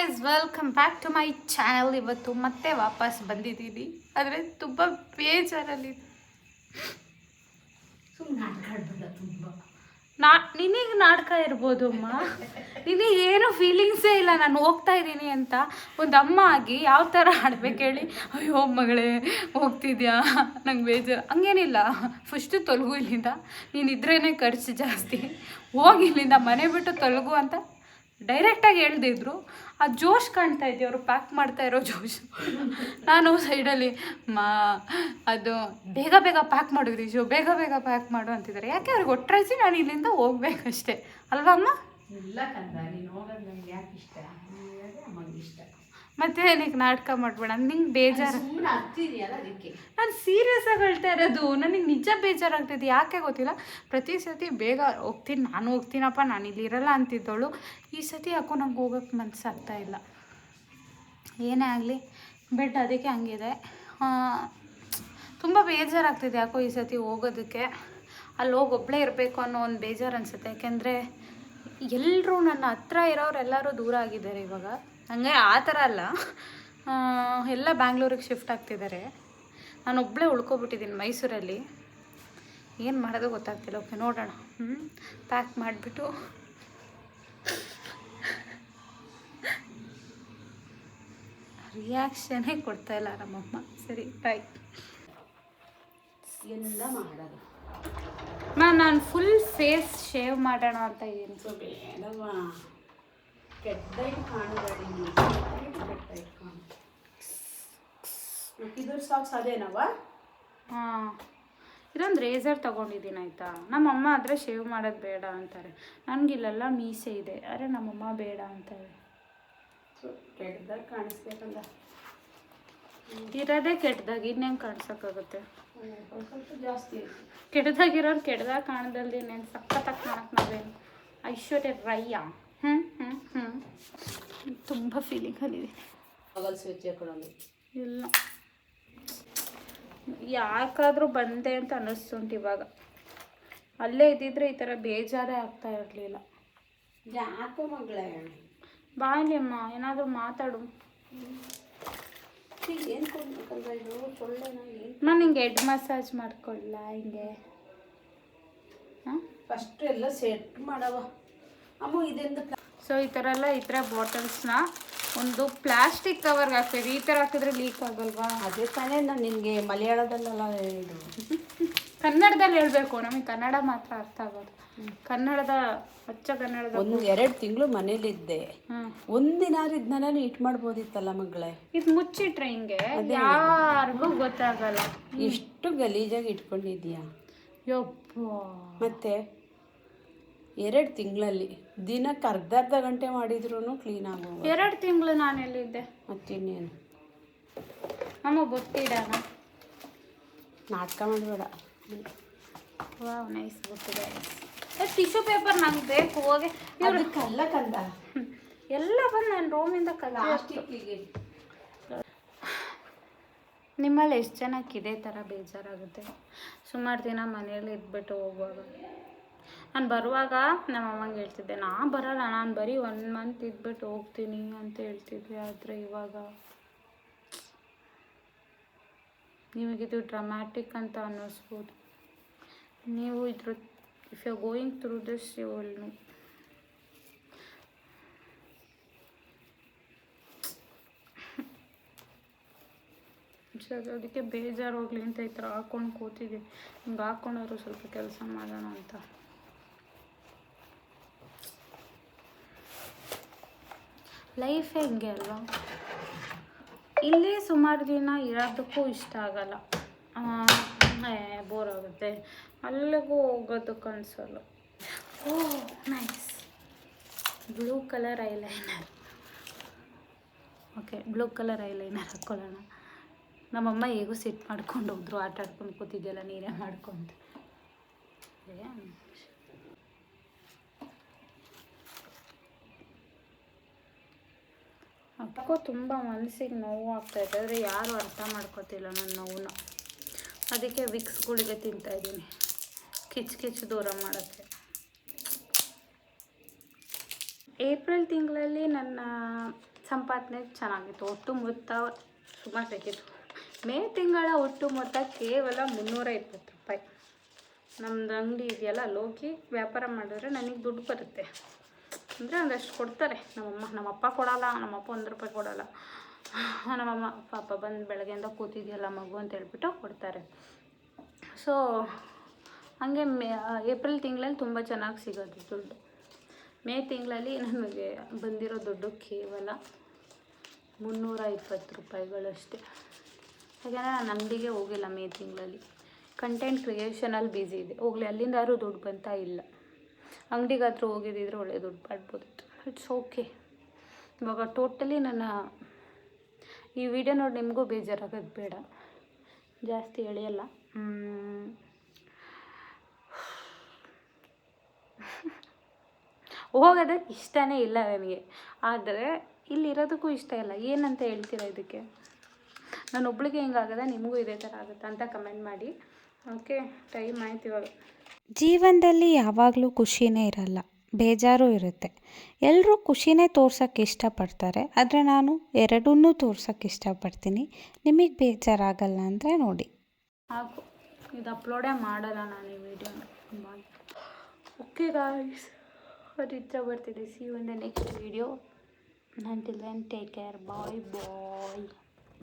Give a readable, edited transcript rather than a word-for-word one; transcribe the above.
Guys, welcome back to my channel. ಇವತ್ತು ಮತ್ತೆ ವಾಪಸ್ ಬಂದಿದ್ದೀನಿ. ಆದರೆ ತುಂಬ ಬೇಜಾರಲ್ಲಿ ನಿನಗೆ ನಾಟಕ ಇರ್ಬೋದು ಅಮ್ಮ, ನಿನಗೆ ಏನೋ ಫೀಲಿಂಗ್ಸೇ ಇಲ್ಲ ನಾನು ಹೋಗ್ತಾ ಇದ್ದೀನಿ ಅಂತ. ಒಂದು ಅಮ್ಮ ಆಗಿ ಯಾವ ಥರ ಆಡ್ಬೇಕು ಹೇಳಿ? ಅಯ್ಯೋ ಮಗಳೇ ಹೋಗ್ತಿದ್ಯಾ, ನಂಗೆ ಬೇಜಾರು. ಹಂಗೇನಿಲ್ಲ, ಫಸ್ಟು ತೊಲಗು ಇಲ್ಲಿಂದ, ನೀನಿದ್ರೇ ಖರ್ಚು ಜಾಸ್ತಿ, ಹೋಗಿ ಇಲ್ಲಿಂದ ಮನೆ ಬಿಟ್ಟು ತೊಲಗು ಅಂತ ಡೈರೆಕ್ಟಾಗಿ ಹೇಳ್ದಿದ್ರು. ಆ ಜೋಶ್ ಕಾಣ್ತಾ ಇದ್ದೆ, ಅವರು ಪ್ಯಾಕ್ ಮಾಡ್ತಾ ಇರೋ ಜೋಶ್. ನಾನು ಸೈಡಲ್ಲಿ ಅದು ಬೇಗ ಬೇಗ ಪ್ಯಾಕ್ ಮಾಡು ರೀಶು, ಬೇಗ ಬೇಗ ಪ್ಯಾಕ್ ಮಾಡು ಅಂತಿದ್ದಾರೆ. ಯಾಕೆ ಅವ್ರಿಗೆ ಒಟ್ಟರಾಯ್ಸಿ ನಾನು ಇಲ್ಲಿಂದ ಹೋಗ್ಬೇಕಷ್ಟೇ ಅಲ್ವಾ ಅಮ್ಮ? ಇಲ್ಲ ಕಂದ, ನೀನು ಹೋಗೋದು ನನಗೆ ಯಾಕೆ ಇಷ್ಟ, ಅಮ್ಮಗೆ ಇಷ್ಟ. ಮತ್ತೆ ನನಗೆ ನಾಟಕ ಮಾಡಬೇಡ, ನಿಂಗೆ ಬೇಜಾರು. ಹತ್ತಿದೆಯಲ್ಲ ಅದಕ್ಕೆ ನಾನು ಸೀರಿಯಸ್ ಆಗಿ ಹೇಳ್ತಾ ಇರೋದು. ನನಗೆ ನಿಜ ಬೇಜಾರಾಗ್ತಿದೆ, ಯಾಕೆ ಗೊತ್ತಿಲ್ಲ. ಪ್ರತಿ ಸತಿ ಬೇಗ ಹೋಗ್ತೀನಿ, ನಾನು ಹೋಗ್ತೀನಪ್ಪ, ನಾನು ಇಲ್ಲಿರಲ್ಲ ಅಂತಿದ್ದವಳು. ಈ ಸತಿ ಯಾಕೋ ನಂಗೆ ಹೋಗೋಕ್ಕೆ ಮನಸ್ಸಾಗ್ತಾ ಇಲ್ಲ. ಏನೇ ಆಗಲಿ ಬೆಡ್ ಅದಕ್ಕೆ ಹಂಗಿದೆ. ತುಂಬ ಬೇಜಾರಾಗ್ತಿದೆ ಯಾಕೋ ಈ ಸತಿ ಹೋಗೋದಕ್ಕೆ. ಅಲ್ಲಿ ಹೋಗಿ ಒಬ್ಬಳೇ ಇರಬೇಕು ಅನ್ನೋ ಒಂದು ಬೇಜಾರು ಅನಿಸುತ್ತೆ. ಯಾಕೆಂದರೆ ಎಲ್ಲರೂ ನನ್ನ ಹತ್ರ ಇರೋರೆಲ್ಲರೂ ದೂರ ಆಗಿದ್ದಾರೆ ಇವಾಗ. ಹಂಗೆ ಆ ಥರ ಅಲ್ಲ, ಎಲ್ಲ ಬ್ಯಾಂಗ್ಳೂರಿಗೆ ಶಿಫ್ಟ್ ಆಗ್ತಿದ್ದಾರೆ. ನಾನು ಒಬ್ಬಳೇ ಉಳ್ಕೊಬಿಟ್ಟಿದ್ದೀನಿ ಮೈಸೂರಲ್ಲಿ. ಏನು ಮಾಡೋದು ಗೊತ್ತಾಗ್ತಿಲ್ಲ. ಓಕೆ, ನೋಡೋಣ. ಪ್ಯಾಕ್ ಮಾಡಿಬಿಟ್ಟು ರಿಯಾಕ್ಷನೇ ಕೊಡ್ತಾಯಿಲ್ಲ ನಮ್ಮಮ್ಮ. ಸರಿ ಬಾಯ್. ಎಲ್ಲ ಮಾಡೋದು ನಾನು ಫುಲ್ ಫೇಸ್ ಶೇವ್ ಮಾಡೋಣ ಅಂತ ಇದ್ದೀನಿ. ಸೊ ಬೇಡವ, ಕೆಟ್ಟದಾಗಿ ಕಾಣಬೇಡಿ ನೀವು, ಕೆಟ್ಟದಾಗಿ ಕಾಣು. ಇದ್ರ ಸಾಕ್ಸ್ ಅದೇನವ? ಹಾಂ, ಇದೊಂದು ರೇಸರ್ ತೊಗೊಂಡಿದ್ದೀನಿ ಆಯಿತಾ. ನಮ್ಮಮ್ಮ ಆದರೆ ಶೇವ್ ಮಾಡೋದು ಬೇಡ ಅಂತಾರೆ. ನನಗಿಲ್ಲೆಲ್ಲ ಮೀಸೆ ಇದೆ, ಆದರೆ ನಮ್ಮಮ್ಮ ಬೇಡ ಅಂತಾರೆ. ಸೊ ಕೆಟ್ಟದಾಗಿ ಕಾಣಿಸ್ಬೇಕಂದ ಇರೋದೇ ಕೆಟ್ಟದಾಗಿ, ಇನ್ನೇನು ಕಾಣಿಸೋಕ್ಕಾಗುತ್ತೆ? ಸ್ವಲ್ಪ ಜಾಸ್ತಿ ಐತಿ. ಕೆಟ್ಟದಾಗಿರೋರು ಕೆಟ್ಟದಾಗಿ ಕಾಣದಲ್ದು ಇನ್ನೇನು ಸಖತ್ತಾಗಿ ಕಾಣಕ್ಕೆ ನಾವೇನು ಐಶ್ವರ್ಯ ರೈಯ? ತುಂಬ ಫೀಲಿಂಗಲ್ಲಿದೆ. ಮಗಲ್ ಸ್ವಿಚ್ ಹಾಕೊಳ್ಳೋದು ಇಲ್ಲ, ಯಾಕಾದರೂ ಬಂದೆ ಅಂತ ಅನ್ನಿಸ್ತುಂಟು ಇವಾಗ. ಅಲ್ಲೇ ಇದ್ದಿದ್ರೆ ಈ ಥರ ಬೇಜಾರೇ ಆಗ್ತಾ ಇರಲಿಲ್ಲ. ಯಾಕೋ ಮಗಳೇ? ಬಾಯ್ಲಿ ಅಮ್ಮ, ಏನಾದರೂ ಮಾತಾಡು. ಏನು ಕೊಡ್ಬೇಕಂತ ಇದು ಸೊಳ್ಳೆನ? ಏನು ನಾನು ಹಿಂಗೆ ಹೆಡ್ ಮಸಾಜ್ ಮಾಡ್ಕೊಳ್ಳ ಹಿಂಗೆ? ಹಾಂ, ಫಸ್ಟ್ ಎಲ್ಲ ಸೆಟ್ ಮಾಡವ ಅಮ್ಮ. ಇದೆಂದು ಸೊ ಈ ಥರ ಎಲ್ಲ ಈ ಥರ ಬಾಟಲ್ಸ್ನ ಒಂದು ಪ್ಲಾಸ್ಟಿಕ್ ಕವರ್ಗೆ ಹಾಕ್ತೀವಿ. ಈ ಥರ ಹಾಕಿದ್ರೆ ಲೀಕ್ ಆಗಲ್ವಾ? ಅದೇ ತಾನೇ ನಾನು ನಿನಗೆ ಮಲಯಾಳದಲ್ಲೆಲ್ಲ ಇದು ಕನ್ನಡದಲ್ಲಿ ಹೇಳಬೇಕು. ನಮಗೆ ಕನ್ನಡ ಮಾತ್ರ ಅರ್ಥ ಆಗೋದು. ಕನ್ನಡದ ಅಚ್ಚ ಕನ್ನಡದ. 1-2 ತಿಂಗಳು ಮನೇಲಿದ್ದೆ. ಒಂದಿನಾರು ಇದನ್ನೆಲ್ಲ ನೀಟ್ ಮಾಡ್ಬೋದಿತ್ತಲ್ಲ ಮಗಳೇ. ಇದು ಮುಚ್ಚಿಟ್ರೆ ಹಿಂಗೆ ಯಾರಿಗೂ ಗೊತ್ತಾಗಲ್ಲ. ಎಷ್ಟು ಗಲೀಜಾಗಿ ಇಟ್ಕೊಂಡಿದ್ಯಾ ಯಪ್ಪ. ಮತ್ತೆ 2 ತಿಂಗಳಲ್ಲಿ ದಿನಕ್ಕೆ ಅರ್ಧ ಗಂಟೆ ಮಾಡಿದ್ರು ಕ್ಲೀನ್ ಆಗೋ. 2 ತಿಂಗಳು ನಾನು ಎಲ್ಲಿದ್ದೆ? ಮತ್ತಿನ್ನೇನು ನಮ್ಮ ಗೊತ್ತಿಡೋಣ, ನಾಟಕ ಮಾಡಬೇಡ. ವಾವ್, ನೈಸ್ ಗೊತ್ತಿದೆ. ಟಿಶ್ಯೂ ಪೇಪರ್ ನಂಗೆ ಬೇಕು. ಹೋಗಿ ಕಲ್ಲ ಕಂದ ಎಲ್ಲ ಬಂದು ನನ್ನ ರೂಮಿಂದ ಪ್ಲಾಸ್ಟಿಕ್ಕಿಗೆ. ನಿಮ್ಮಲ್ಲಿ ಎಷ್ಟು ಜನಕ್ಕೆ ಇದೇ ಥರ ಬೇಜಾರಾಗುತ್ತೆ? ಸುಮಾರು ದಿನ ಮನೆಯಲ್ಲಿ ಇದ್ಬಿಟ್ಟು ಹೋಗುವಾಗ. ನಾನು ಬರುವಾಗ ನಮ್ಮ ಅಮ್ಮಂಗೆ ಹೇಳ್ತಿದ್ದೆ, ನಾ ಬರೋಲ್ಲ, ನಾನು ಬರೀ 1 ಮಂತ್ ಇದ್ಬಿಟ್ಟು ಹೋಗ್ತೀನಿ ಅಂತ ಹೇಳ್ತಿದ್ದೆ. ಆದರೆ ಇವಾಗ ನಿಮಗಿದು ಡ್ರಾಮ್ಯಾಟಿಕ್ ಅಂತ ಅನ್ನಿಸ್ಬೋದು. ನೀವು ಇದ್ರ if you are going through this you will know. ಅದಕ್ಕೆ ಬೇಜಾರು ಹೋಗ್ಲಿ ಅಂತ ಈ ಥರ ಹಾಕ್ಕೊಂಡು ಕೂತಿದ್ದೆ. ಹಿಂಗೆ ಹಾಕ್ಕೊಂಡಾದ್ರು ಸ್ವಲ್ಪ ಕೆಲಸ ಮಾಡೋಣ ಅಂತ. ಲೈಫೇ ಹಿಂಗೆ ಅಲ್ವಾ? ಇಲ್ಲಿ ಸುಮಾರು ದಿನ ಇರೋದಕ್ಕೂ ಇಷ್ಟ ಆಗಲ್ಲ, ಬೋರ್ ಆಗುತ್ತೆ. ಅಲ್ಲಿಗೂ ಹೋಗೋದಕ್ಕೆ ಅನಿಸಲ್ಲ. Oh nice, blue colour eyeliner. Okay, blue colour eyeliner ಹಾಕ್ಕೊಳ್ಳೋಣ. ನಮ್ಮಮ್ಮ ಹೇಗೂ ಸೆಟ್ ಮಾಡ್ಕೊಂಡು ಹೋದ್ರು. ಆಟ ಆಡ್ಕೊಂಡು ಕೂತಿದ್ದೆಲ್ಲ ನೀನೇ ಮಾಡ್ಕೊಂಡು. ಅಕ್ಕೋ ತುಂಬ ಮನಸ್ಸಿಗೆ ನೋವು ಆಗ್ತಾಯಿದೆ, ಆದರೆ ಯಾರೂ ಅರ್ಥ ಮಾಡ್ಕೋತಿಲ್ಲ ನನ್ನ ನೋವನ್ನ. ಅದಕ್ಕೆ ವಿಕ್ಸ್ಗಳಿಗೆ ತಿಂತಾಯಿದ್ದೀನಿ, ಕಿಚ್ಚು ದೂರ ಮಾಡೋಕ್ಕೆ. ಏಪ್ರಿಲ್ ತಿಂಗಳಲ್ಲಿ ನನ್ನ ಸಂಪಾದನೆ ಚೆನ್ನಾಗಿತ್ತು. ಒಟ್ಟು ಮೊತ್ತ ಸುಮಾರು ಸಿಕ್ಕಿತ್ತು. ಮೇ ತಿಂಗಳ ಒಟ್ಟು ಮೊತ್ತ ಕೇವಲ 320 ರೂಪಾಯಿ. ನಮ್ಮದು ಅಂಗಡಿ ಇದೆಯಲ್ಲ, ಅಲ್ಲಿ ಹೋಗಿ ವ್ಯಾಪಾರ ಮಾಡಿದ್ರೆ ನನಗೆ ದುಡ್ಡು ಬರುತ್ತೆ. ಅಂದರೆ ಒಂದಷ್ಟು ಕೊಡ್ತಾರೆ ನಮ್ಮಪ್ಪ ಕೊಡೋಲ್ಲ. ನಮ್ಮಪ್ಪ 1 ರೂಪಾಯಿ ಕೊಡೋಲ್ಲ. ನಮ್ಮಮ್ಮ ಪಾಪ ಬಂದು ಬೆಳಗ್ಗೆಯಿಂದ ಕೂತಿದೆಯಲ್ಲ ಮಗು ಅಂತ ಹೇಳ್ಬಿಟ್ಟು ಕೊಡ್ತಾರೆ. ಸೊ ಹಾಗೆ ಏಪ್ರಿಲ್ ತಿಂಗಳಲ್ಲಿ ತುಂಬ ಚೆನ್ನಾಗಿ ಸಿಗೋದು ದುಡ್ಡು. ಮೇ ತಿಂಗಳಲ್ಲಿ ನಮಗೆ ಬಂದಿರೋ ದುಡ್ಡು ಕೇವಲ 320 ರೂಪಾಯಿಗಳಷ್ಟೇ. ಯಾಕೆಂದರೆ ನಾನು ಅಂಗಡಿಗೆ ಹೋಗಿಲ್ಲ ಮೇ ತಿಂಗಳಲ್ಲಿ. ಕಂಟೆಂಟ್ ಕ್ರಿಯೇಷನಲ್ಲಿ ಬ್ಯುಸಿ ಇದೆ. ಹೋಗಲಿ, ಅಲ್ಲಿಂದಾದ್ರೂ ದುಡ್ಡು ಬಂತಾ ಇಲ್ಲ. ಅಂಗಡಿಗಾದರೂ ಹೋಗಿದ್ದಿದ್ರೆ ಒಳ್ಳೆ ದುಡ್ಡು ಮಾಡ್ಬೋದಿತ್ತು. It's okay. ಇವಾಗ ಟೋಟಲಿ ನನ್ನ ಈ ವಿಡಿಯೋ ನೋಡಿ ನಿಮಗೂ ಬೇಜಾರಾಗೋದು ಬೇಡ, ಜಾಸ್ತಿ ಎಳೆಯಲ್ಲ. ಹೋಗೋದಕ್ಕೆ ಇಷ್ಟನೇ ಇಲ್ಲ ನನಗೆ, ಆದರೆ ಇಲ್ಲಿರೋದಕ್ಕೂ ಇಷ್ಟ ಇಲ್ಲ. ಏನಂತ ಹೇಳ್ತೀರಾ ಇದಕ್ಕೆ? ನಾನು ಒಬ್ಳಿಗೆ ಹಿಂಗಾಗದ, ನಿಮಗೂ ಇದೇ ಥರ ಆಗುತ್ತಾ ಅಂತ ಕಮೆಂಟ್ ಮಾಡಿ. ಓಕೆ, ಟೈಮ್ ಆಯ್ತು ಇವಾಗ. ಜೀವನದಲ್ಲಿ ಯಾವಾಗಲೂ ಖುಷಿನೇ ಇರಲ್ಲ, ಬೇಜಾರು ಇರುತ್ತೆ. ಎಲ್ಲರೂ ಖುಷಿನೇ ತೋರ್ಸೋಕ್ಕೆ ಇಷ್ಟಪಡ್ತಾರೆ, ಆದರೆ ನಾನು ಎರಡನ್ನೂ ತೋರ್ಸೋಕ್ಕೆ ಇಷ್ಟಪಡ್ತೀನಿ. ನಿಮಗೆ ಬೇಜಾರಾಗಲ್ಲ ಅಂದರೆ ನೋಡಿ. ಹಾಕು, ಇದು ಅಪ್ಲೋಡೇ ಮಾಡಲ್ಲ ನಾನು ಈ ವಿಡಿಯೋನ. ಓಕೆ ಗಾಯ್ಸ್, ನಿದ್ದೆ ಬರ್ತಿದೆ. See you in the next video. Until then, take care. Bye bye.